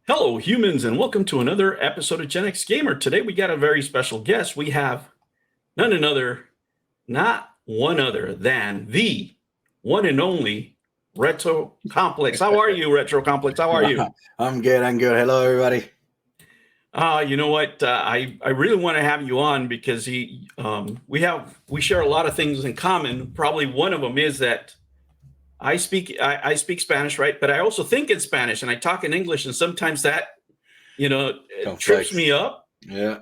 Hello, humans, and welcome to another episode of Gen X Gamer. Today we got a very special guest. We have not one other than the one and only Retro Complex. How are you, Retro Complex? How are you? I'm good. I'm good. Hello, everybody. You know what? I really want to have you on because we share a lot of things in common. Probably one of them is that I speak Spanish, right? But I also think in Spanish and I talk in English, and sometimes that it trips Conflicts. me up. Yeah.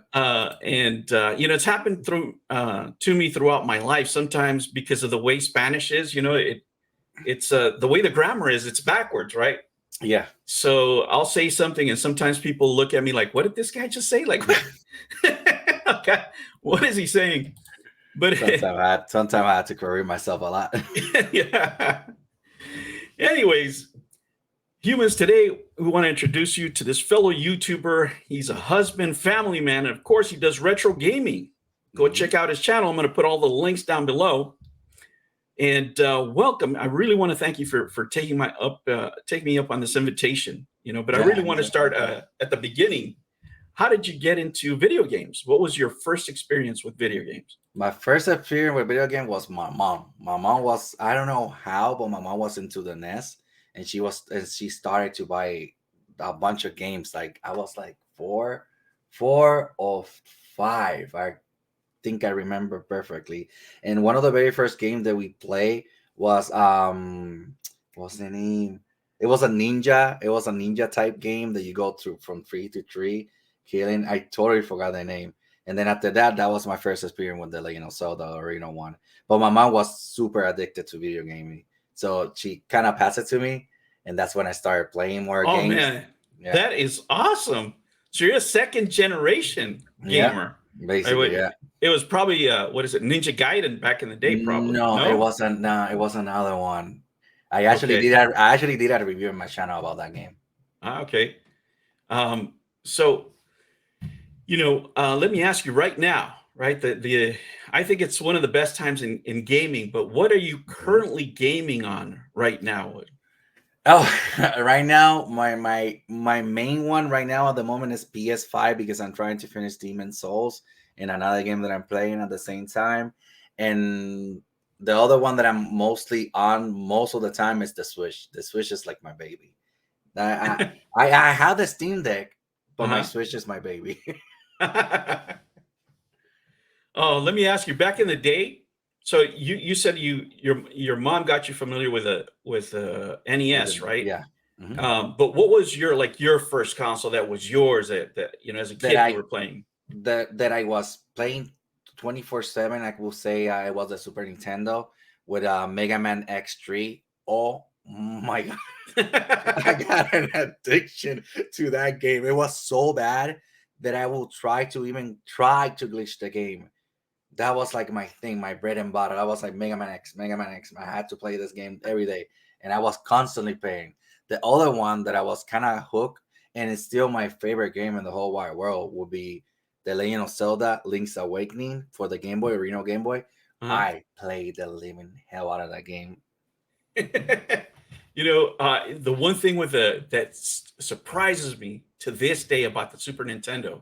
It's happened to me throughout my life. Sometimes because of the way Spanish is, it's the way the grammar is. It's backwards, right? Yeah. So I'll say something, and sometimes people look at me like, "What did this guy just say?" Like, what? Okay, what is he saying? But Sometimes I had to correct myself a lot. yeah. Anyways, humans, today we want to introduce you to this fellow YouTuber. He's a husband, family man, and of course, he does retro gaming. Go check out his channel. I'm going to put all the links down below. And welcome. I really want to thank you for taking me up on this invitation. But I really want to start at the beginning. How did you get into video games? What was your first experience with video games? My first experience with video game was my mom. My mom was, I don't know how, but my mom was into the NES, and she started to buy a bunch of games. Like I was like four or five. I think I remember perfectly. And one of the very first games that we play was what's the name? It was a ninja. It was a ninja type game that you go through from tree to tree, killing. I totally forgot the name. And then after that, that was my first experience with the Zelda original one. But my mom was super addicted to video gaming, so she kind of passed it to me, and that's when I started playing more Oh games. man, Yeah, that is awesome. So you're a second generation yeah, gamer. basically, yeah. It was probably what is it, Ninja Gaiden back in the day, probably. No, it No? wasn't. No, it was another one. Okay. I actually did a review on my channel about that game. Okay. So let me ask you right now, right? The I think it's one of the best times in gaming, but what are you Mhm. currently gaming on right now? Oh, right now, my main one right now at the moment is PS5 because I'm trying to finish Demon Souls and another game that I'm playing at the same time. And the other one that I'm mostly on most of the time is the Switch. The Switch is like my baby. I have the Steam Deck, but my Uh-huh. Switch is my baby. Oh, let me ask you, back in the day, so you said your mom got you familiar with NES, right? Yeah. Mhm. But what was your first console that was yours that as a That kid you I were playing? that I was playing 24/7. I will say I was a Super Nintendo with a Mega Man X3. Oh my god, I got an addiction to that game. It was so bad that I will try to glitch the game. That was like my thing, my bread and butter. I was like Mega Man X, Mega Man X. I had to play this game every day, and I was constantly playing. The other one that I was kind of hooked, and it's still my favorite game in the whole wide world, would be The Legend of Zelda: Link's Awakening for the Game Boy, original Game Boy. Uh-huh. I played the living hell out of that game. The one thing that surprises me to this day about the Super Nintendo,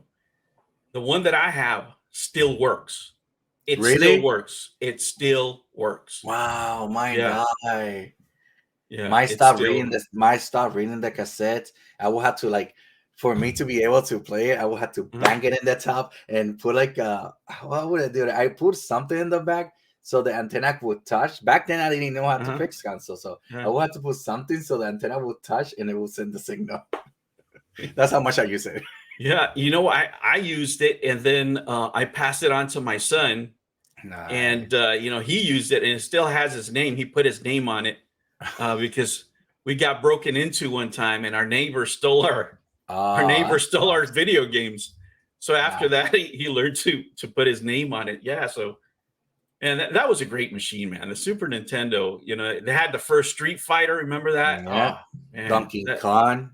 the one that I have still works. It still Really? works. It still works. Wow, my Yeah, guy. yeah, it still. My stop reading the cassette. I will have to like for me to be able to play it, I will have to Uh-huh, bang it in the top and put like what would I do? I put something in the back so the antenna would touch. Back then I didn't know how to uh-huh, fix console, so I yeah. will have to put something so the antenna would touch and it will send the signal. That's how much I use it. Yeah, I used it, and then I passed it on to my son, and Nice. he used it, and it still has his name. He put his name on it because we got broken into one time, and our Oh, neighbor that stole our sucks. video games. So after Nah. that, he learned to put his name on it. Yeah, so and that was a great machine, man. The Super Nintendo, they had the first Street Fighter. Remember that? Yeah. Oh man, that.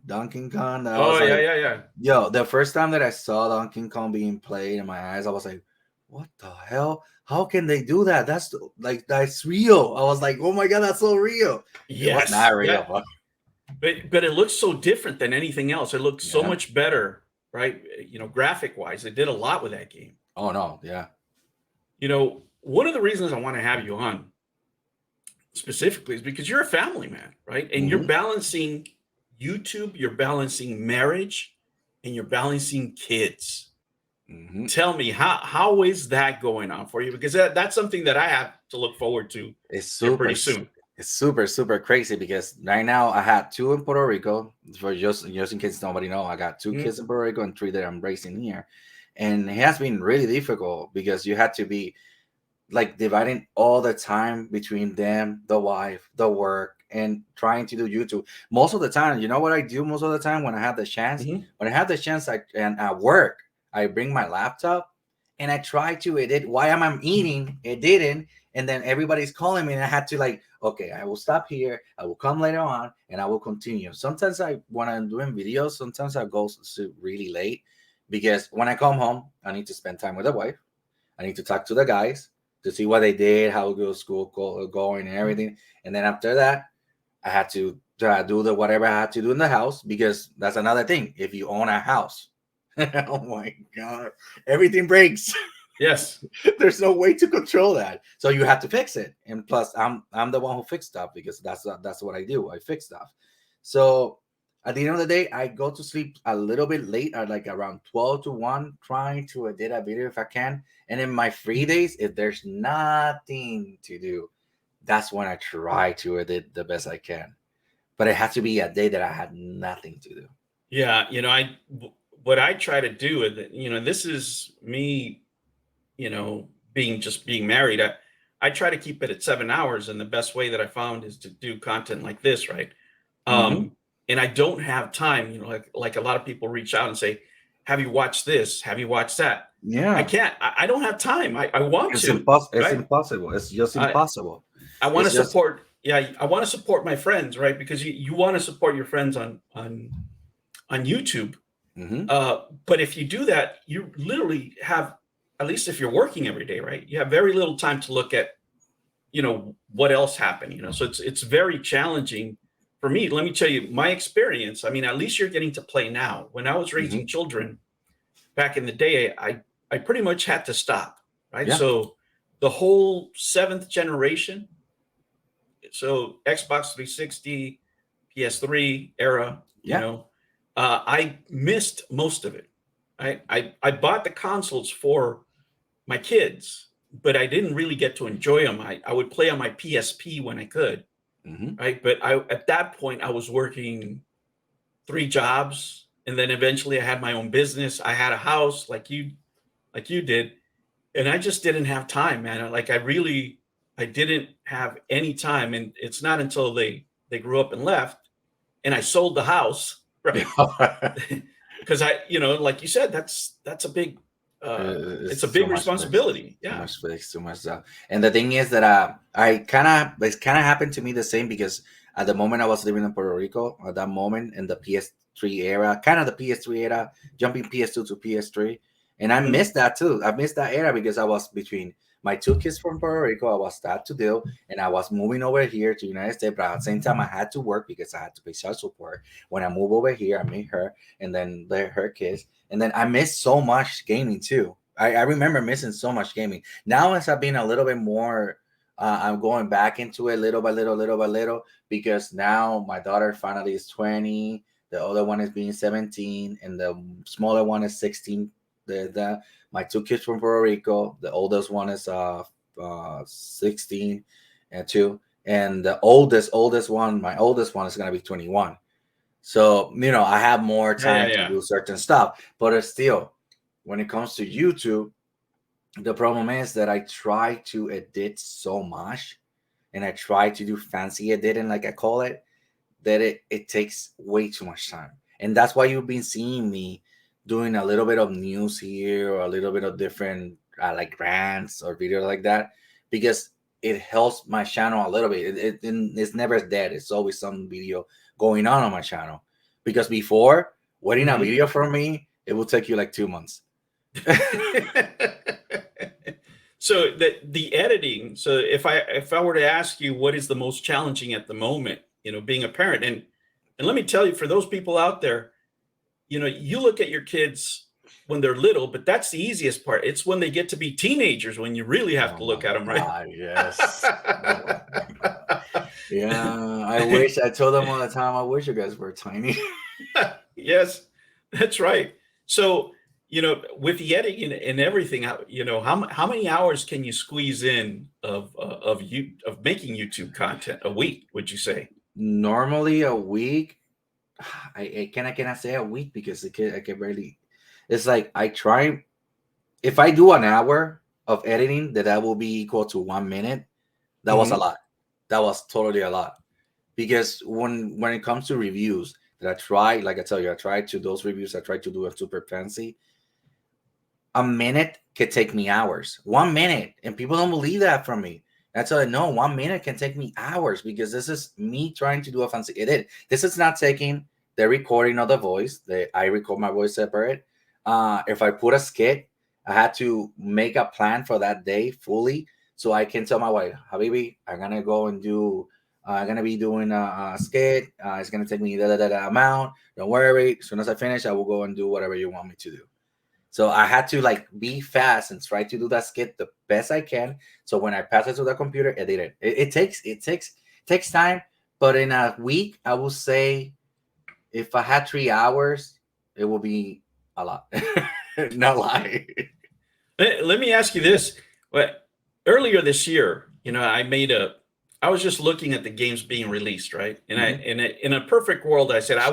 Donkey Kong. That Oh was yeah, like, yeah, yeah. yo, the first time that I saw Donkey Kong being played in my eyes, I was like, what the hell? How can they do that? That's real. I was like, oh my god, that's so real. It was Yes, not real, that but but it looks so different than anything else. It looks so Yeah. much better, right? Graphic wise, they did a lot with that game. Oh no. Yeah. One of the reasons I want to have you on specifically is because you're a family man, right? And you're Hmm. balancing YouTube, you're balancing marriage, and you're balancing kids. Hmm. Tell me how is that going on for you? Because that's something that I have to look forward to It's here super. pretty soon. It's super super crazy because right now I had two in Puerto Rico. For just in case nobody know, I got two Mhm, kids in Puerto Rico and three that I'm raising here, and it has been really difficult because you had to be like dividing all the time between them, the wife, the work, and trying to do YouTube. Most of the time, you know what I do most of the time when I have the chance? mhm. When I have the chance, and at work, I bring my laptop and I try to edit while I'm eating, it didn't. And then everybody's calling me, and I had to like, okay, I will stop here. I will come later on, and I will continue. Sometimes when I'm doing videos, sometimes I go really late because when I come home, I need to spend time with the wife. I need to talk to the guys to see what they did, how good school going, and everything. And then after that, I had to do the whatever I had to do in the house because that's another thing. If you own a house, oh my god, everything breaks. Yes. There's no way to control that, so you have to fix it. And plus, I'm the one who fixed stuff because that's what I do. I fix stuff. So at the end of the day, I go to sleep a little bit late, at like around 12 to 1, trying to edit a video if I can. And in my free days, if there's nothing to do, that's when I try to edit the best I can. But it has to be a day that I had nothing to do. Yeah, what I try to do with it, this is me, being married. I try to keep it at 7 hours, and the best way that I found is to do content like this, right? Hmm. Um, and I don't have time, like a lot of people reach out and say, "Have you watched this? Have you watched that?" I Yeah, can't. I don't have time. I want it's to, impossible. It's right? impossible. It's just I impossible. I want to It's just. support. Yeah, I want to support my friends, right? Because you want to support your friends on YouTube. Hmm. But if you do that, you literally have, at least if you're working every day, right? You have very little time to look at, what else happened, So it's very challenging for me. Let me tell you my experience. I mean, at least you're getting to play now. When I was raising Hmm. children back in the day, I pretty much had to stop, right? Yeah. So the whole seventh generation, so Xbox 360, PS3 era, Yeah. I missed most of it. I bought the consoles for my kids, but I didn't really get to enjoy them. I would play on my PSP when I could, Hmm. right? But at that point I was working three jobs, and then eventually I had my own business. I had a house like you did, and I just didn't have time, man. Like I didn't have any time, and it's not until they grew up and left, and I sold the house, right? Because like you said, that's a big, it's a It's too big much space, responsibility. Yeah. too much stuff. And the thing is that it's kind of happened to me the same because at the moment I was living in Puerto Rico at that moment in the PS3 era, kind of the PS3 era, jumping PS2 to PS3, and I Mhm. missed that too. I missed that era because I was between my two kids from Puerto Rico. I was sad to deal, and I was moving over here to United States, but at the same time I had to work because I had to pay child support. When I moved over here, I met her, and then her kids. And then I missed so much gaming too. I remember missing so much gaming. Now as I've been a little bit more, I'm going back into it little by little, little by little, because now my daughter finally is 20. The other one is being 17, and the smaller one is 16. The my two kids from Puerto Rico. The oldest one is 16 and 2, and the oldest one, my oldest one is gonna be 21. So, I have more Yeah, yeah, time to yeah. do certain stuff. But it's still, when it comes to YouTube, the problem is that I try to edit so much and I try to do fancy editing, like I call it, that it takes way too much time. And that's why you've been seeing me doing a little bit of news here or a little bit of different like rants or videos like that, because it helps my channel a little bit. It's never dead. It's always some video going on my channel. Because before, waiting a Mhm. video from me, it will take you like 2 months. So the editing. So if I were to ask you what is the most challenging at the moment, being a parent, and And let me tell you, for those people out there, you look at your kids when they're little, but that's the easiest part. It's when they get to be teenagers when you really have Oh to my look at them, right? God, yes. Oh my God. Yeah, I wish I told them all the time. I wish you guys were tiny. Yes, that's right. So, with the editing and everything, how many hours can you squeeze in of making YouTube content a week, would you say? Normally a week, I cannot say a week because I can barely. It's like I try. If I do an hour of editing, that will be equal to 1 minute. That was a Hmm. lot. That was totally a lot. Because when it comes to reviews that I try, like I tell you, I try to those reviews. I try to do it super fancy. A minute could take me hours. 1 minute, and people don't believe that from me. That's how I know 1 minute can take me hours because this is me trying to do a fancy edit. This is not taking the recording of the voice. I record my voice separate. If I put a skit, I had to make a plan for that day fully so I can tell my wife, Habibi, I'm gonna go and do. I'm gonna be doing a skit. It's gonna take me that amount. Don't worry. As soon as I finish, I will go and do whatever you want me to do. So I had to like be fast and try to do that skit the best I can. So when I pass it to the computer, edit it. It takes time, but in a week, I will say if I had 3 hours, it will be a lot. Not lie. Let me ask you this. But earlier this year, I was just looking at the games being released, right? And Mhm, in a perfect world, I said I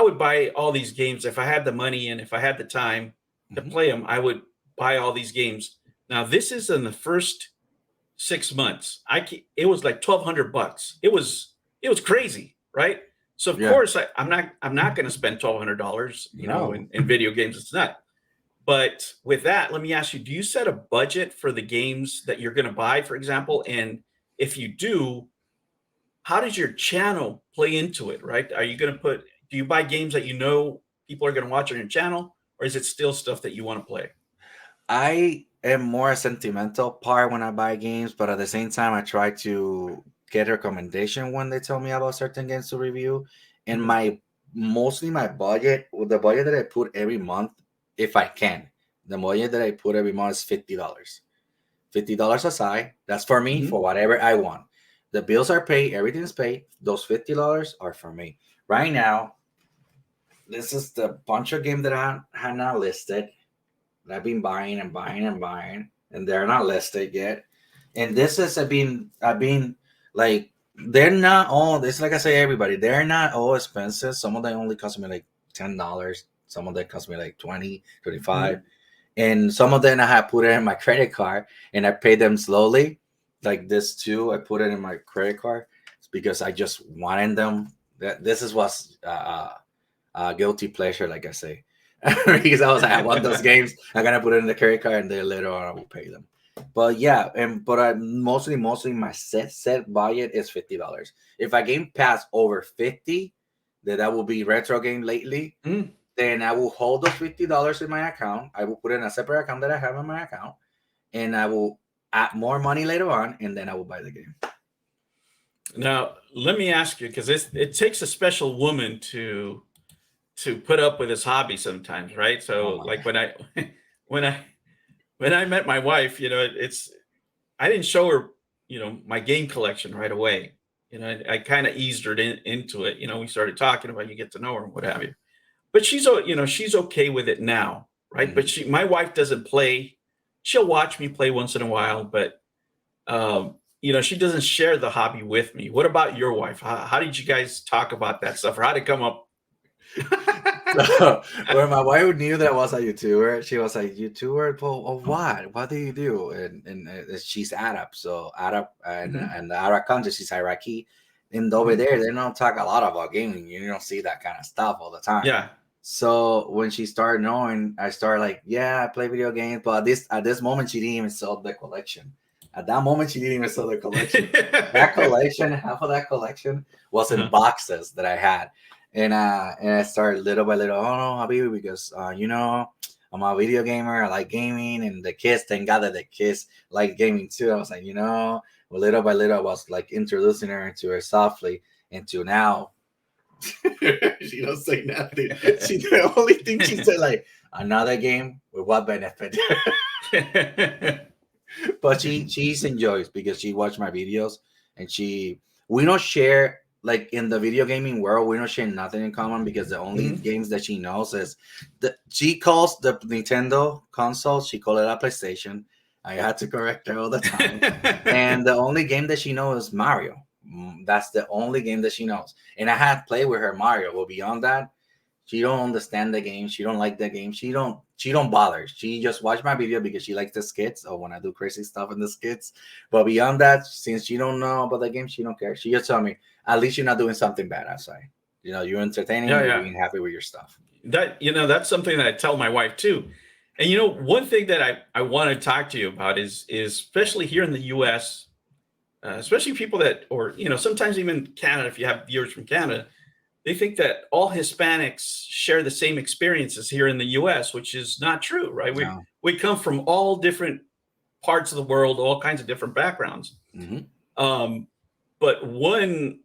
would buy all these games if I had the money and if I had the time to mhm. play them. I would buy all these games. Now, this is in the first 6 months. It was like $1,200. It was crazy, right? So of Yeah. course I'm not going to spend $1,200, No. in video games. It's not. But with that, let me ask you, do you set a budget for the games that you're going to buy, for example? And if you do, how does your channel play into it, right? Do you buy games that people are going to watch on your channel, or is it still stuff that you want to play? I am more a sentimental part when I buy games, but at the same time, I try to get recommendation when they tell me about certain games to review. And Mhm. mostly my budget, well, the budget that I put every month, if I can, the budget that I put every month is $50. $50 aside. That's for me Mhm. for whatever I want. The bills are paid, everything is paid. Those $50 are for me. Right now, this is the bunch of game that I had not listed that I've been buying and buying and buying, and they're not listed yet. And this is I've been like they're not all. It's like I say, everybody they're not all expensive. Some of them only cost me like $10. Some of them cost me like 20, 25, Mhm. and some of them I have put it in my credit card and I pay them slowly. Like this too, I put it in my credit card. It's because I just wanted them. That this is what's guilty pleasure, like I say, because I was like, I want those games. I'm gonna put it in the credit card, and then later on I will pay them. But yeah, but I mostly my set budget is $50. If a game pass over 50, that will be retro game lately. Mhm. Then I will hold those $50 in my account. I will put it in a separate account that I have in my account, and I will add more money later on, and then I will buy the game. Now, let me ask you, because it takes a special woman to put up with this hobby sometimes, right? Oh So, my like god. when I when I met my wife, I didn't show her, my game collection right away. I kind of eased her into it. We started talking about, you get to know her and what have you. But she's okay with it now, right? But Mhm. my wife doesn't play. She'll watch me play once in a while, but she doesn't share the hobby with me. What about your wife? How did you guys talk about that stuff, or how did it come up? So when my wife knew that I was a YouTuber, she was like, "YouTuber? Well, what? What do you do?" And she's Arab, so Arab Mhm. and the Arab country, she's Iraqi. And over Mhm. there, they don't talk a lot about gaming. You don't see that kind of stuff all the time. Yeah. So when she started knowing, I started like, "Yeah, I play video games," but at this moment, she didn't even sell the collection. At that moment, she didn't even sell the collection. That collection, half of that collection was in Uh-huh. boxes that I had. And I started little by little. Oh no, Habibi, because I'm a video gamer. I like gaming, and the kids. Thank God that the kids like gaming too. I was like, little by little, I was like introducing her into her softly into now. She don't say nothing. She the only thing she said like another game with what benefit? But she enjoys because she watched my videos and we don't share like in the video gaming world we don't share nothing in common because the only games that she knows is she calls the Nintendo console, she called it a PlayStation. I had to correct her all the time. And the only game that she knows is Mario. That's the only game that she knows. And I had played with her Mario, but beyond that she don't understand the game. She don't like the game. She don't bother. She just watch my video because she likes the skits or when I do crazy stuff in the skits. But beyond that, since she don't know about the game, she don't care. She just tell me, at least you're not doing something bad outside. You know, you're entertaining, you're being happy with your stuff. That's something that I tell my wife too. And one thing that I want to talk to you about is especially here in the US, especially people that, or sometimes even Canada, if you have viewers from Canada, they think that all Hispanics share the same experiences here in the US, which is not true, right? No. We come from all different parts of the world, all kinds of different backgrounds. But one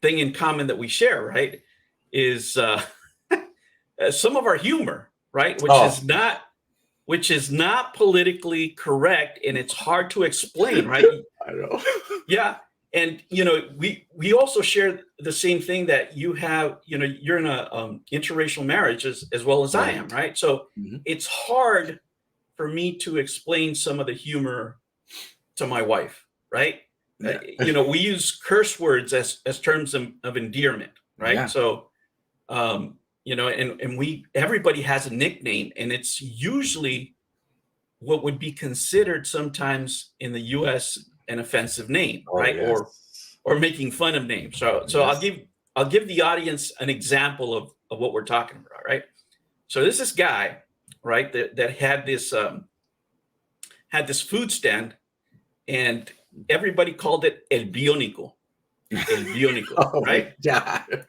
thing in common that we share, right, is some of our humor, right, which is not politically correct, and it's hard to explain, right? I know. Yeah. And we also share the same thing that you have. You're in a interracial marriage as well as I am, right? So it's hard for me to explain some of the humor to my wife, right? Yeah. We use curse words as terms of endearment, right? Yeah. So and everybody has a nickname, and it's usually what would be considered sometimes in the US an offensive name, right? Yes. Or making fun of names. So Yes. I'll give the audience an example of what we're talking about, right? So there's this guy, right, that had this food stand, and everybody called it El Bionico. El Bionico, Oh right? my God.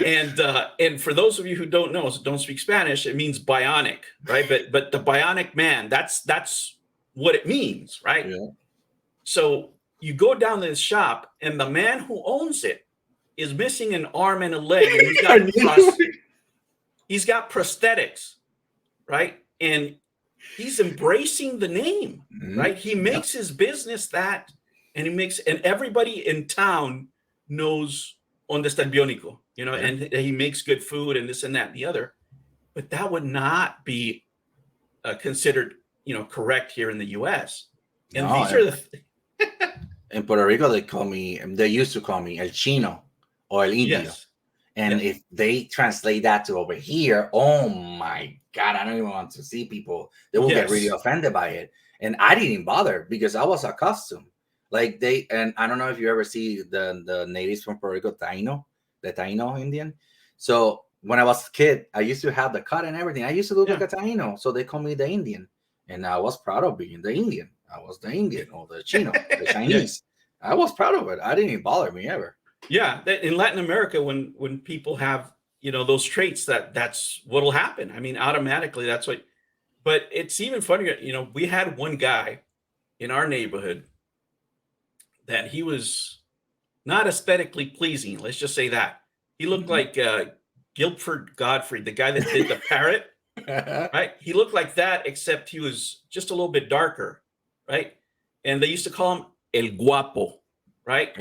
And for those of you who don't speak Spanish, it means bionic, right? But the bionic man, that's what it means, right? Yeah. So you go down to this shop, and the man who owns it is missing an arm and a leg, and he's got prosthetics, right? And he's embracing the name, right? He makes his business that, and everybody in town knows Donde está el Biónico, and he makes good food and this and that and the other. But that would not be considered, correct here in the U.S. And No, these are the in Puerto Rico, they used to call me El Chino or El Indio. yes. And if they translate that to over here, oh my God, I don't even want to see people. They will get really offended by it. And I didn't bother because I was accustomed. And I don't know if you ever see the natives from Puerto Rico, the Taino Indian. So when I was a kid, I used to have the cut and everything. I used to look like a Taino. So they call me the Indian. And I was proud of being the Indian. I was the Indian or the Chino, the Chinese. I was proud of it. I didn't even bother me ever. Yeah, in Latin America, when people have those traits, that's what'll happen. I mean, automatically, that's what. But it's even funnier. We had one guy in our neighborhood that he was not aesthetically pleasing. Let's just say that he looked like Guilford Godfrey, the guy that did the parrot. Right? He looked like that, except he was just a little bit darker, right? And they used to call him El Guapo, right?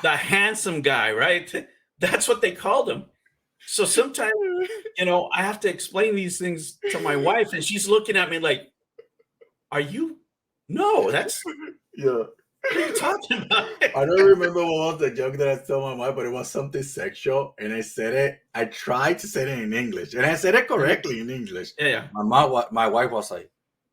The handsome guy, right? That's what they called him. So sometimes, I have to explain these things to my wife, and she's looking at me like, "Are you? No, that's yeah." What are you talking about? I don't remember what was the joke that I told my wife, but it was something sexual, and I said it. I tried to say it in English, and I said it correctly in English. Yeah. My wife was like,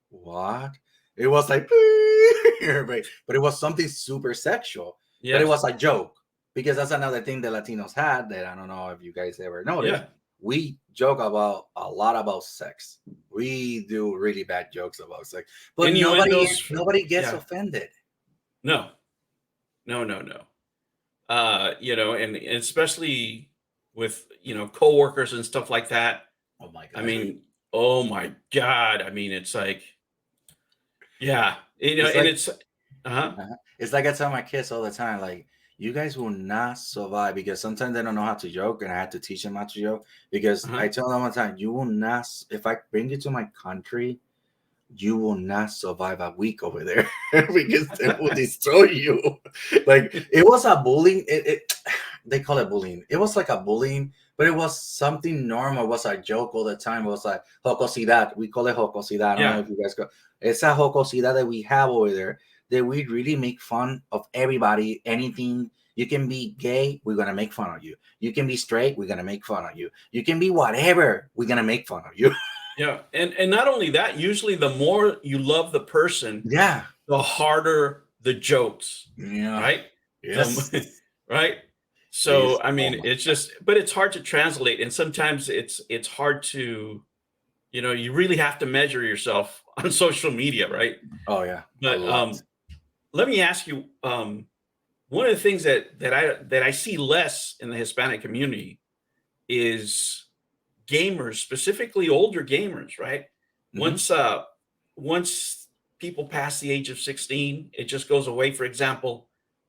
"What?" It was like, but it was something super sexual. Yes. But it was a joke because that's another thing the Latinos had that I don't know if you guys ever noticed. Yeah. We joke about a lot about sex. We do really bad jokes about sex, but nobody gets offended. No. And especially with coworkers and stuff like that. Oh my God. I mean, oh my God. I mean, it's like, yeah, it's like, it's like I tell my kids all the time, like, you guys will not survive because sometimes they don't know how to joke, and I had to teach them how to joke. Because Uh-huh. I tell them all the time, you will not. If I bring you to my country, you will not survive a week over there because they will destroy you. Like it was a bullying. They call it bullying. It was like a bullying, but it was something normal. It was a joke all the time. It was like jocosidad. We call it jocosidad. I don't know Yeah. if you guys go. It's a jocosidad that we have over there, that we really make fun of everybody. Anything. You can be gay, we're gonna make fun of you. You can be straight, we're gonna make fun of you. You can be whatever, we're gonna make fun of you. Yeah. And not only that, usually the more you love the person, Yeah. the harder the jokes, Yeah. right? Yes. Right. So Please. I Oh mean, my it's God. just, but it's hard to translate, and sometimes it's hard to, you really have to measure yourself on social media, right? Oh yeah. A But lot. let me ask you, one of the things that I see less in the Hispanic community is gamers, specifically older gamers, right? Hmm. Once once people pass the age of 16, it just goes away. For example,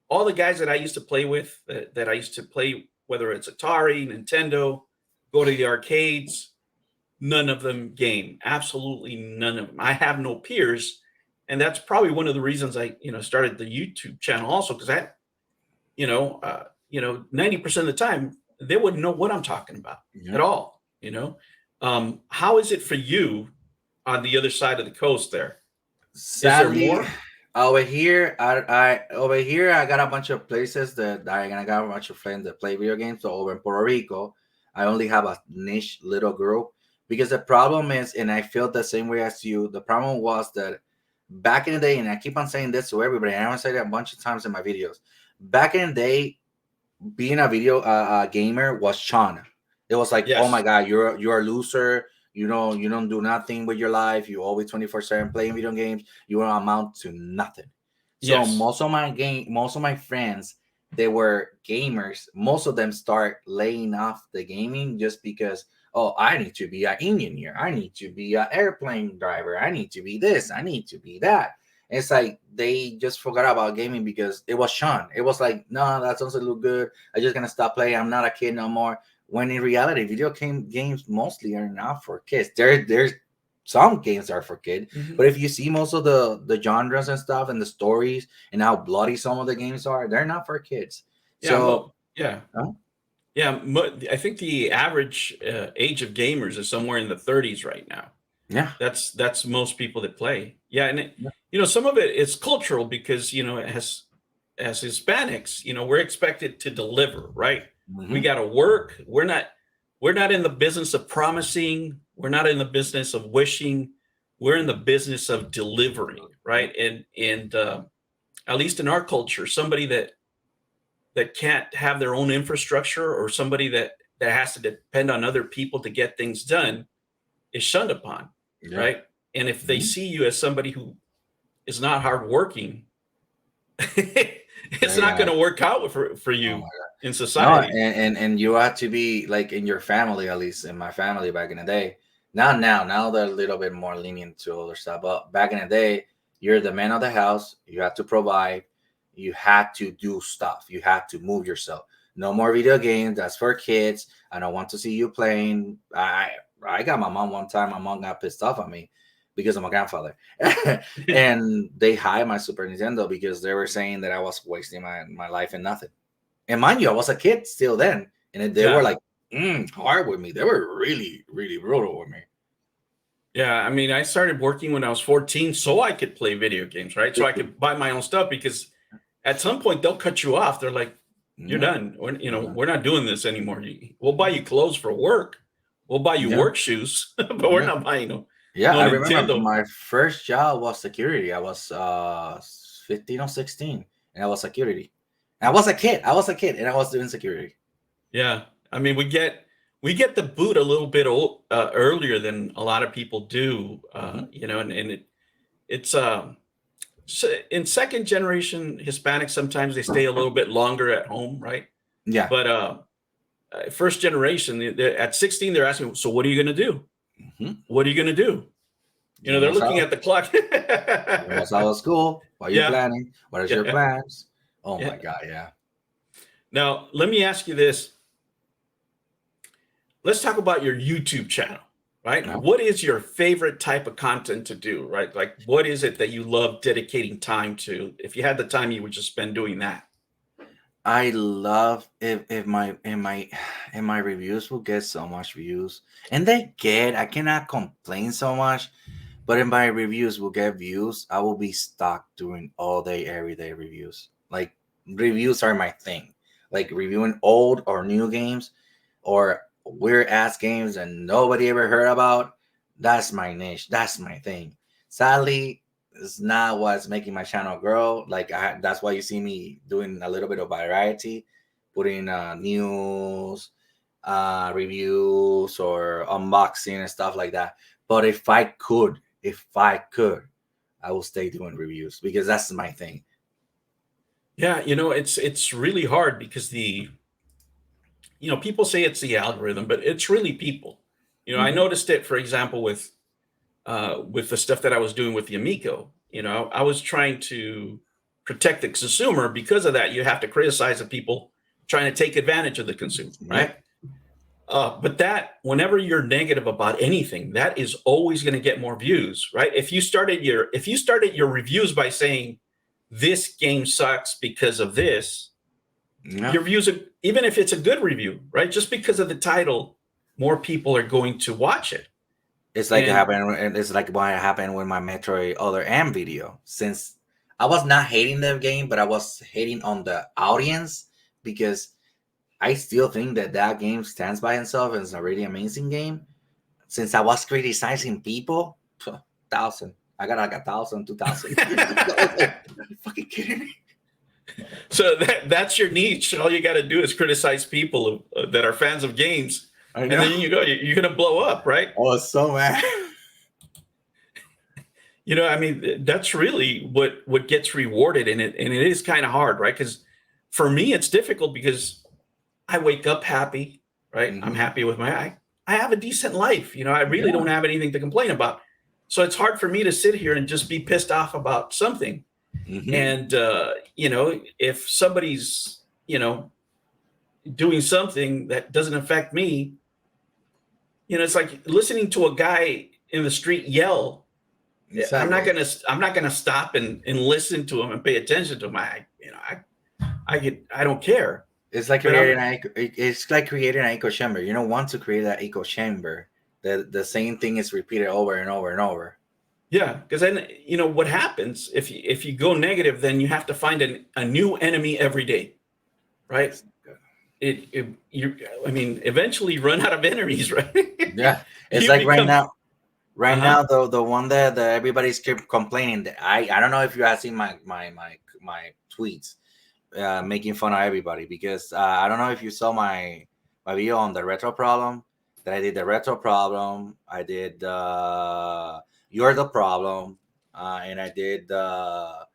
all the guys that I used to play with, that I used to play, whether it's Atari, Nintendo, go to the arcades, none of them game. Absolutely none of them. I have no peers, and that's probably one of the reasons I, started the YouTube channel also, because 90% of the time they wouldn't know what I'm talking about at Yeah. all. How is it for you on the other side of the coast there? Is there Sadly, more? over here I got a bunch of places that I got a bunch of friends that play video games. So over in Puerto Rico, I only have a niche little group because the problem is, and I feel the same way as you. The problem was that back in the day, and I keep on saying this to everybody, and I want to say that a bunch of times in my videos. Back in the day, being a video gamer was Sean. It was like, oh my Yes. god, you're a loser. You don't do nothing with your life. You always 24/7 playing video games. You don't amount to nothing. So Yes. most of my friends, they were gamers. Most of them start laying off the gaming just because, oh, I need to be an engineer. I need to be an airplane driver. I need to be this. I need to be that. It's like they just forgot about gaming because it was Sean. It was like, no, that doesn't look good. I'm just gonna stop playing. I'm not a kid no more. When in reality, games mostly are not for kids. There's some games are for kids, Mhm. but if you see most of the genres and stuff and the stories and how bloody some of the games are, they're not for kids. Yeah. So, Yeah. uh, Yeah. I think the average age of gamers is somewhere in the 30s right now. yeah, That's most people that play. Yeah, and yeah, some of it is cultural because as Hispanics, we're expected to deliver, right? We hmm, got to work. We're not in the business of promising. We're not in the business of wishing. We're in the business of delivering, yeah, right? And at least in our culture, somebody that can't have their own infrastructure, or somebody that has to depend on other people to get things done, is shunned upon, yeah. right? And if they Hmm. see you as somebody who is not hardworking, it's They're not going gonna. to work out for Oh you my in no, society. and you have to be like in your family, at least in my family back in the day. Not now. Now they're a little bit more lenient to other stuff. But back in the day, you're the man of the house. You have to provide. You had to do stuff. You had to move yourself. No more video games. That's for kids. I don't want to see you playing. I got my mom one time. My mom got pissed off at me because of my grandfather, and they hired my Super Nintendo because they were saying that I was wasting my life and nothing. And mind you, I was a kid still then, and they were Yeah. like hard with me. They were really, really brutal with me. Yeah. I mean, I started working when I was 14 so I could play video games, right? So I could buy my own stuff, because at some point they'll cut you off. They're like, you're Yeah, done. We're not doing this anymore. We'll buy you clothes for work. We'll buy you yeah, work shoes, but we're yeah, not buying yeah. no I remember Nintendo. my first job was security. I was 15 or 16, and I was security. And I was a kid. I was a kid, and I was doing security. Yeah, I mean, we get the boot a little bit earlier than a lot of people do, Hmm. it's in second generation Hispanics, sometimes they stay a little bit longer at home, right? Yeah. But first generation, at 16, they're asking, so what are you going to do? Hmm. What are you going to do? You They're almost looking out. at the clock. You almost out of school. What are you Yeah, planning? What is your yeah, plans? Oh yeah. my god, yeah. Now, let me ask you this. Let's talk about your YouTube channel, right? No. What is your favorite type of content to do, right? Like, what is it that you love dedicating time to? If you had the time, you would just spend doing that. I love if my reviews will get so much views, and I cannot complain so much. But if my reviews will get views, I will be stuck doing all day, every day reviews. Like reviews are my thing. Like reviewing old or new games or weird ass games and nobody ever heard about. That's my niche. That's my thing. Sadly, it's not what's making my channel grow. That's why you see me doing a little bit of variety, putting news, reviews or unboxing and stuff like that. But if I could, I will stay doing reviews because that's my thing. Yeah, it's really hard because people say it's the algorithm, but it's really people. I Mhm. noticed it, for example, with the stuff that I was doing with the Amico. I was trying to protect the consumer. Because of that, you have to criticize the people trying to take advantage of the consumer, right? Yep. But that whenever you're negative about anything, that is always going to get more views, right? If you started your reviews by saying this game sucks because of this, Yep. your views are, even if it's a good review, right? Just because of the title, more people are going to watch it. It's like it And happened, and it's like what happened with my Metroid Other M video. Since I was not hating the game, but I was hating on the audience because I still think that game stands by itself and it's a really amazing game. Since I was criticizing people, 1,000. I got like 1,000, 2,000. I was like, are you fucking kidding me? so that's your niche. All you got to do is criticize people that are fans of games, I and know. then you go. You're going to blow up, right? I was so mad. I mean, that's really what gets rewarded in it, and it is kind of hard, right? Because for me, it's difficult because I wake up happy, right? I'm Hmm. happy with I have a decent life. I really don't Yeah. have anything to complain about. So it's hard for me to sit here and just be pissed off about something. Hmm. And if somebody's doing something that doesn't affect me, it's like listening to a guy in the street yell. Exactly. I'm not gonna stop and listen to him and pay attention to him. I don't care. But I'm It's like creating an echo chamber. You don't want to create that echo chamber. The same thing is repeated over and over and over. Yeah, because then what happens if you go negative, then you have to find a new enemy every day, right? It's good. I mean, eventually you run out of enemies, right? Yeah, it's You like right become now. Right uh-huh. now, the one that everybody's keep complaining. That I don't know if you have seen my tweets making fun of everybody because I don't know if you saw my video on the retro problem that I did. The retro problem, I did you're the problem, and I did the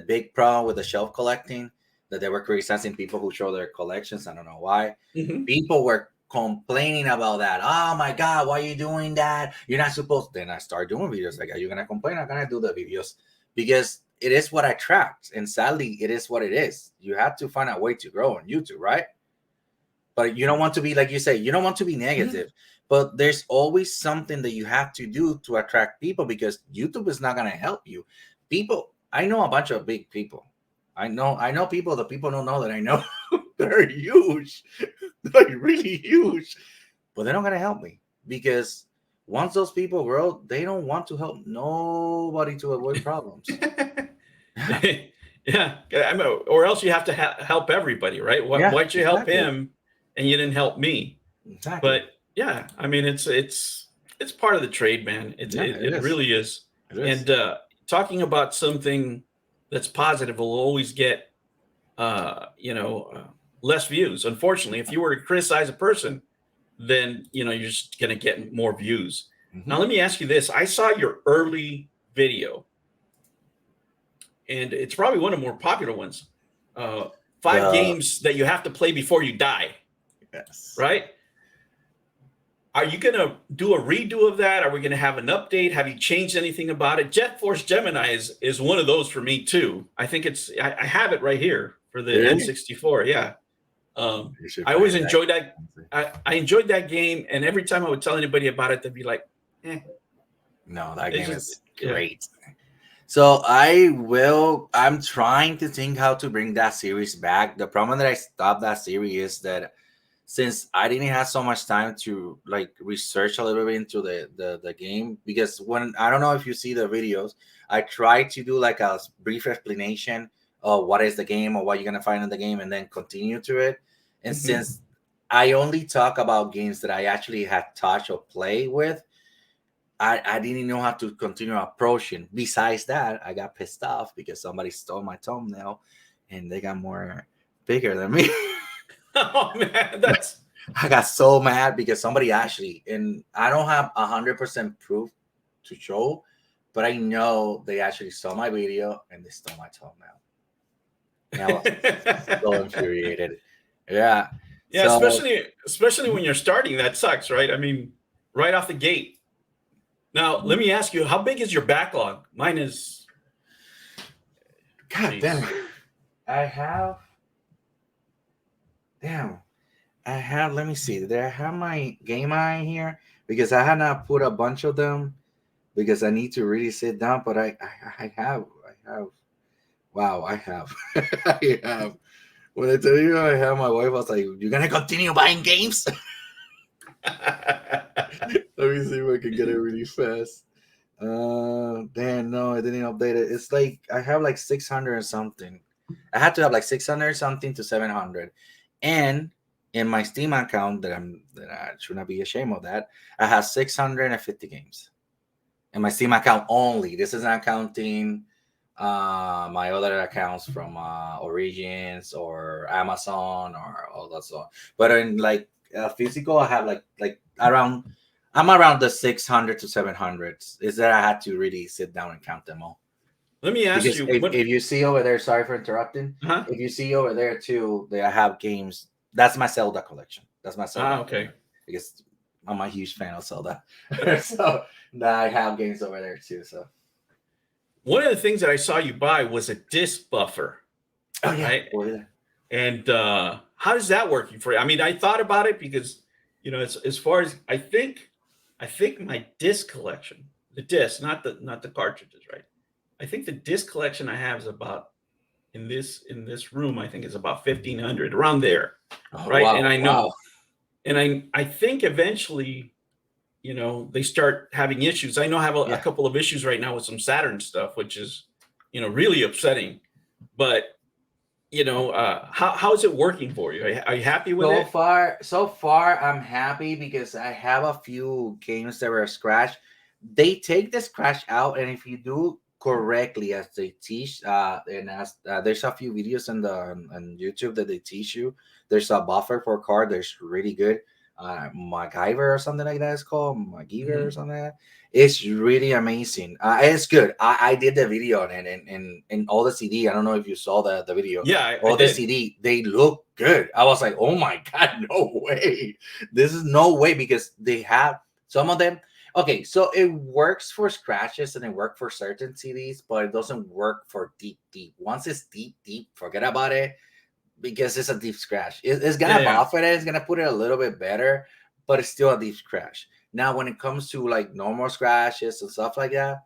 big problem with the shelf collecting that they were criticizing people who show their collections. I don't know why Hmm. people were complaining about that. Oh my god, why are you doing that? You're not supposed. Then I start doing videos like, are you gonna complain? I'm gonna do the videos because it is what I tracked, and sadly, it is what it is. You have to find a way to grow on YouTube, right? But you don't want to be like you say. You don't want to be Hmm. negative, but there's always something that you have to do to attract people because YouTube is not gonna help you. People, I know a bunch of big people. I know people that people don't know that I know. They're huge, like really huge, but they're not gonna help me because once those people grow, they don't want to help nobody to avoid problems. Yeah, Yeah, or else you have to help everybody, right? yeah, Why'd you help exactly, him and you didn't help me? exactly. But yeah, I mean, it's part of the trade, man. It Yeah, it, it it is. really is. It is. And talking about something that's positive will always get uh, you know uh, less views. Unfortunately, if you were to criticize a person, then you're just going to get more views. Now, Hmm. let me ask you this: I saw your early video, and it's probably one of the more popular ones. Uh, five The games that you have to play before you die, yes. right? Are you going to do a redo of that? Are we going to have an update? Have you changed anything about it? Jet Force Gemini is one of those for me too. I think I have it right here for the Really? N64. Yeah. You should I play always that. enjoyed that. I enjoyed that game, and every time I would tell anybody about it, they'd be like, "Eh, No, that it's game just is yeah." great. So I'm trying to think how to bring that series back. The problem that I stopped that series is that since I didn't have so much time to like research a little bit into the game, because when I don't know if you see the videos, I try to do like a brief explanation of what is the game or what you're gonna find in the game and then continue to it. And Mhm. since I only talk about games that I actually had touched or play with, I didn't know how to continue approaching. Besides that, I got pissed off because somebody stole my thumbnail and they got more bigger than me. Oh man, that's I got so mad because somebody actually, and I don't have 100% proof to show, but I know they actually saw my video and they stole my thumbnail. And I was so infuriated. Yeah. yeah. So Especially when you're starting, that sucks, right? I mean, right off the gate. Now, let me ask you, how big is your backlog? Mine is, God damn jeez. it. I have damn. I have, let me see. Did I have my game eye here? Because I had not put a bunch of them because I need to really sit down. But I have. Wow, I have. I have. When I tell you I have, my wife was like, "You're gonna continue buying games?" Let me see if I can get it really fast. Damn, no, I didn't update it. It's like I have like 600 or something. I had to have like 600 something to 700, and in my Steam account that I should not be ashamed of that, I have 650 games in my Steam account only. This is not counting my other accounts from Origins or Amazon or all that stuff. But in like physical, I have like around. I'm around the 600 to 700. Is that I had to really sit down and count them all. Let me ask Because you, if you see over there, sorry for interrupting. huh? If you see over there too, that I have games. That's my Zelda collection. That's my Zelda Ah, okay. collection. Because I'm a huge fan of Zelda. So now I have games over there too. So One of the things that I saw you buy was a disc buffer, oh yeah, right? And how does that working for you? I mean, I thought about it because as far as I think my disc collection, the disc, not the cartridges, right? I think the disc collection I have is about in this room. I think is about 1,500 around there, oh right? And wow, I know, wow. and I think eventually, they start having issues. I know I have a Yeah. couple of issues right now with some Saturn stuff, which is really upsetting. But how is it working for you? Are you happy with it? So far, I'm happy because I have a few games that were scratched. They take the scratch out, and if you do correctly as they teach, and as there's a few videos on YouTube that they teach you. There's a buffer for card. There's really good. MacGyver or something like that. It's called MacGyver or Hmm. something like that. It's really amazing. It's good. I did the video on it and all the CD. I don't know if you saw the video Yeah, I or the did. CD, they look good. I was like, oh my God, no way. This is no way because they have some of them. Okay, so it works for scratches and it works for certain CDs, but it doesn't work for deep, deep. Once it's deep, deep, forget about it because it's a deep scratch. It's Yeah, gonna yeah. buff it, it's gonna put it a little bit better, but it's still a deep scratch. Now, when it comes to like normal scratches and stuff like that,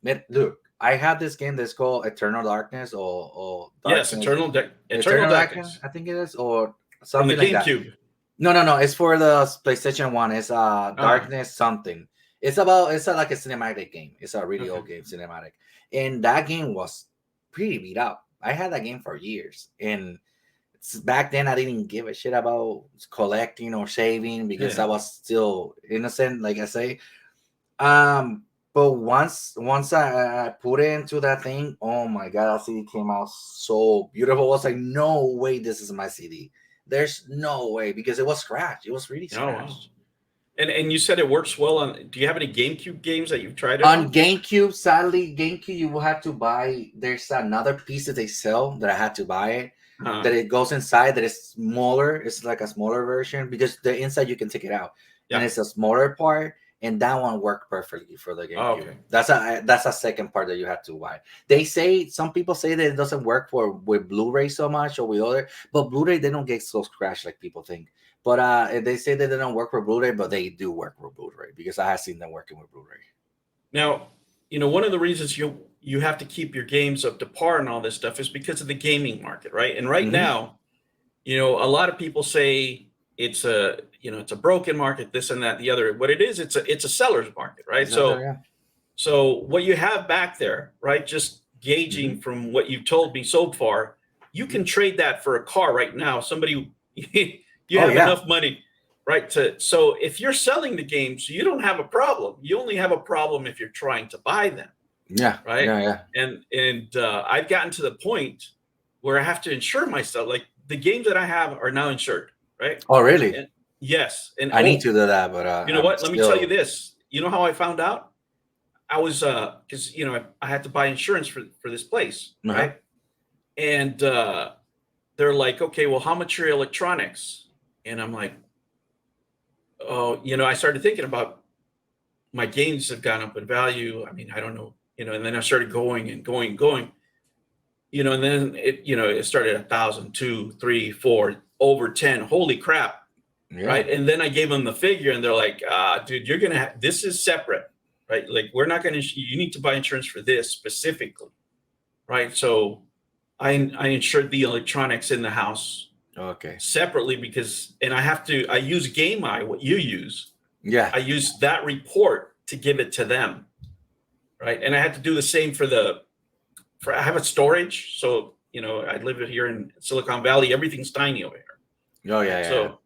man, look, I have this game that's called Eternal Darkness or Yes, Darkness Eternal Eternal Darkness, Darkness I think it is, or from the something like that. GameCube. No, no, no. It's for the PlayStation One. It's Ah, Darkness something. It's like a cinematic game. It's a really okay. old game, cinematic. And that game was pretty beat up. I had that game for years, and back then I didn't give a shit about collecting or saving because Yeah. I was still innocent, like I say. But once I put it into that thing, oh my god, that CD came out so beautiful. I was like, no way, this is my CD. There's no way because it was scratched. It was really Oh wow. scratched. And you said it works well on. Do you have any GameCube games that you've tried it On on? GameCube, sadly, GameCube you will have to buy. There's another piece that they sell that I had to buy it. Uh, That it goes inside. That is smaller. It's like a smaller version because the inside you can take it out, and yeah. it's a smaller part. and that one worked perfectly for the Oh, GameCube. okay. That's a second part that you have to buy. They say some people say that it doesn't work with Blu-ray so much or with other, but Blu-ray they don't get so scratched like people think. But they say that they don't work with Blu-ray, but they do work with Blu-ray because I have seen them working with Blu-ray. Now, one of the reasons you have to keep your games up to par and all this stuff is because of the gaming market, right? And right Mm-hmm. now, a lot of people say it's a broken market, this and that, the other. What it is, it's a seller's market, right? Exactly, So yeah. so what you have back there, right? Just Mm-hmm. gauging from what you've told me so far, you can trade that for a car right now. Somebody you Oh have yeah, enough money, right? So if you're selling the games, you don't have a problem. You only have a problem if you're trying to buy them, yeah, right? yeah, yeah. And I've gotten to the point where I have to insure myself. Like the games that I have are now insured, right? Oh really? And yes, and I need to do that, but you know I'm what? Let me tell you still. this. You know how I found out? I was because I had to buy insurance for this place, Uh-huh. right? And they're like, okay, well, how much are your electronics? And I'm like, oh, I started thinking about my gains have gone up in value. I mean, I don't know, and then I started going and going and going, and then it started 1,000, 2, 3, 4, over 10. Holy crap. Yeah. Right. And then I gave them the figure and they're like, dude, you're going to have, this is separate, right? Like, we're not going to, you need to buy insurance for this specifically. Right. So I insured the electronics in the house Okay. separately and I use Game Eye, what you use. Yeah. I use that report to give it to them. Right. And I had to do the same I have a storage. So, I live here in Silicon Valley. Everything's tiny over here. Oh yeah, Right. yeah. So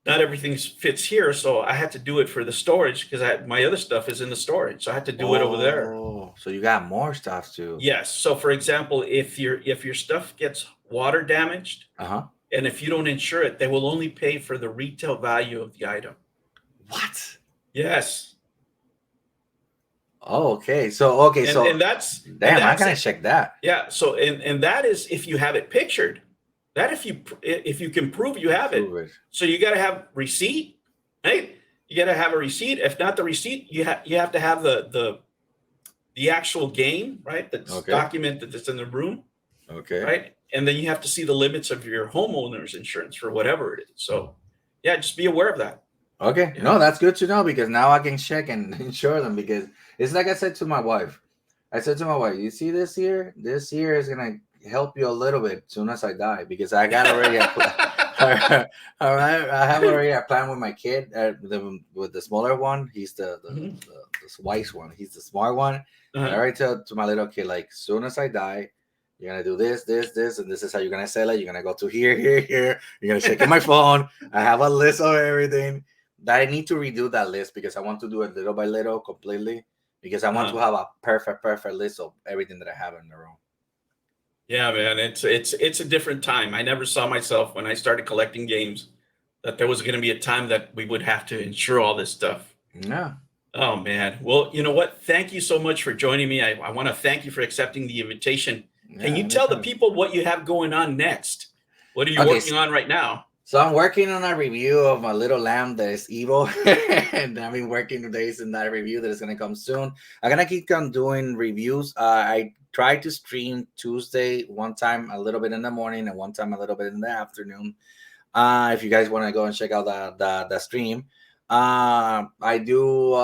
not everything fits here. So I had to do it for the storage because my other stuff is in the storage. So I had to do it over there. Oh, so you got more stuff too. Yes. So for example, if your stuff gets water damaged, Uh-huh. and if you don't insure it, they will only pay for the retail value of the item. What? Yes. Oh, okay. So And that's damn, I gotta check that. yeah. So and that is if you have it pictured. That if you can prove you have it. Prove it. So you got to have receipt, right? You got to have a receipt. If not the receipt, you have to have the actual game, right? That's Okay. documented that's in the room, Okay. right? And then you have to see the limits of your homeowner's insurance for whatever it is. So yeah, just be aware of that. Okay. Yeah. No, that's good to know because now I can check and insure them because it's like I said to my wife. I said to my wife, you see this here? This here is gonna help you a little bit as soon as I die because I got already all right. I have already a plan with my kid with the smaller one. He's the wise one. He's the smart one. I already tell to my little kid, like, as soon as I die, you're gonna do this, this, this, and this is how you're gonna sell it. You're gonna go to here, here, here. You're gonna check in my phone. I have a list of everything. That I need to redo that list because I want to do it little by little, completely. Because I want to have a perfect list of everything that I have in the room. Yeah, man, it's a different time. I never saw myself when I started collecting games that there was going to be a time that we would have to insure all this stuff. Yeah. Oh man. Well, you know what? Thank you so much for joining me. I want to thank you for accepting the invitation. Can you tell the people what you have going on next? What are you working on right now? So I'm working on a review of my little lamb that is evil, and I've been working days in that review that is gonna come soon. I'm gonna keep on doing reviews. I try to stream Tuesday one time a little bit in the morning and one time a little bit in the afternoon. If you guys want to go and check out the stream, I do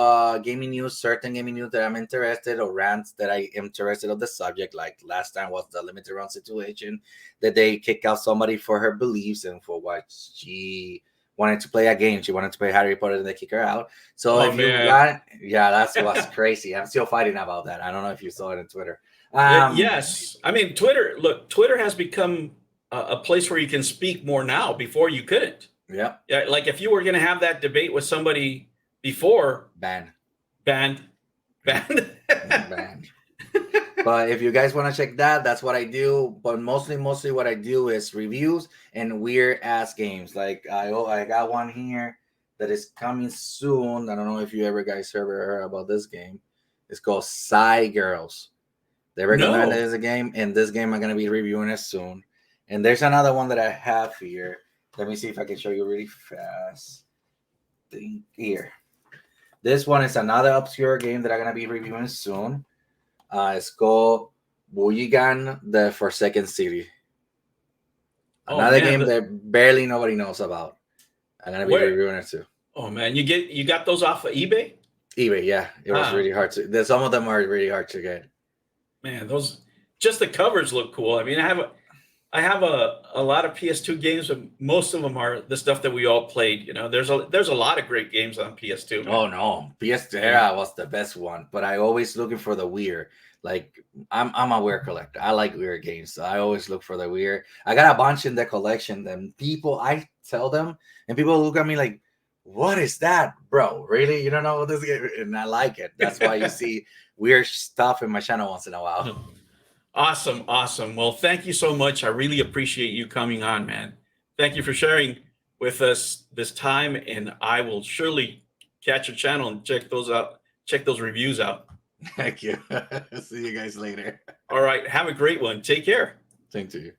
gaming news, certain gaming news that I'm interested, or rants that I am interested of the subject. Like last time was the limited run situation that they kick out somebody for her beliefs and for what she wanted to play a game. She wanted to play Harry Potter and they kick her out. So if you got, yeah, that's what's crazy. I'm still fighting about that. I don't know if you saw it on Twitter. Yes, I mean Twitter. Look, Twitter has become a place where you can speak more now. Before you couldn't. Yeah. Yeah. Like if you were going to have that debate with somebody before, banned. But if you guys want to check that, that's what I do. But mostly what I do is reviews and weird ass games. Like I got one here that is coming soon. I don't know if you ever guys heard about this game. It's called Psy Girls. They recommend it as a game, and this game I'm gonna be reviewing it soon. And there's another one that I have here. Let me see if I can show you really fast. Here. This one is another obscure game that I'm gonna be reviewing soon. It's called Bulligan: The Forsaken City. Oh Another man, game that barely nobody knows about. I'm gonna be where? reviewing it too. Oh man, you got those off of eBay? eBay, yeah, it was Ah, really hard to. Some of them are really hard to get. man, those just the covers look cool. I mean, I have a lot of PS2 games, but most of them are the stuff that we all played. You know, there's a lot of great games on PS2, man. Oh no, PS Yeah. era was the best one, but I always looking for the weird. Like I'm a weird collector. I like weird games, so I always look for the weird. I got a bunch in the collection. And people, I tell them, and people look at me like, "What is that, bro? Really? You don't know what this game?" And I like it. That's why you see weird stuff in my channel once in a while. Awesome, awesome. Well, thank you so much. I really appreciate you coming on, man. Thank you for sharing with us this time, and I will surely catch your channel and check those out, check those reviews out. Thank you. See you guys later. All right, have a great one. Take care. Thank you.